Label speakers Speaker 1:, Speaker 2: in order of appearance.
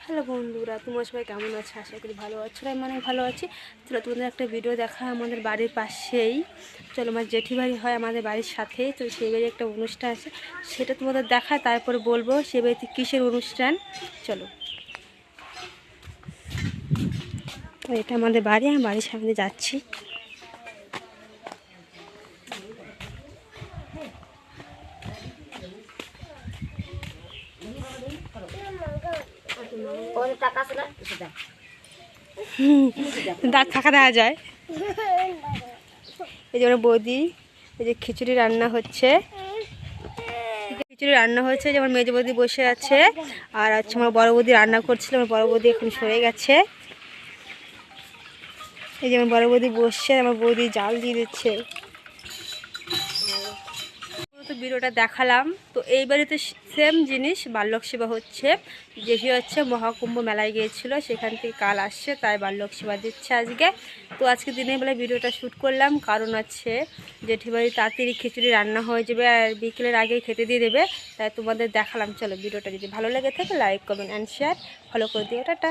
Speaker 1: Hello বন্ধুরা, তোমার সবাই কেমন আছে? আশা করি ভালো আছো। আমি অনেক ভালো আছি। চলো তোমাদের একটা ভিডিও দেখা আমাদের বাড়ির পাশেই। চলো, আমার জেঠি বাড়ি হয় আমাদের বাড়ির সাথেই, তো সেই বাড়ি একটা অনুষ্ঠান আছে, সেটা তোমাদের দেখায়, তারপরে বলবো সেই বাড়িতে কিসের অনুষ্ঠান। চলো, এটা আমাদের বাড়ি, আমি বাড়ির সামনে যাচ্ছি। দাঁত ফাঁকা দেখা যায়। এই যে আমার বৌদি, এই যে খিচুড়ি রান্না হচ্ছে, যেমন মেজ বৌদি বসে আছে, আর হচ্ছে আমার বড় বৌদি রান্না করছিল। আমার বড় বৌদি এখন সরে গেছে। এই যে আমার বড় বৌদি বসছে, আমার বৌদি জাল দিয়ে দিচ্ছে। তো ভিডিওটা দেখালাম। তো এই বাড়িতে সেম জিনিস বাল্যক সেবা হচ্ছে। যেটি হচ্ছে মহাকুম্ভ মেলায় গিয়েছিল, সেখান থেকে কাল আসছে, তাই বাল্যক সেবা দিচ্ছে আজকে। তো আজকে দিনের বেলায় ভিডিওটা শ্যুট করলাম, কারণ আছে জেঠি বাড়ি তাড়াতাড়ি খিচুড়ি রান্না হয়ে যাবে আর বিকেলের আগেই খেতে দিয়ে দেবে, তাই তোমাদের দেখালাম। চলো, ভিডিওটা যদি ভালো লেগে থাকে like comment and share follow করে দিও। টাটা।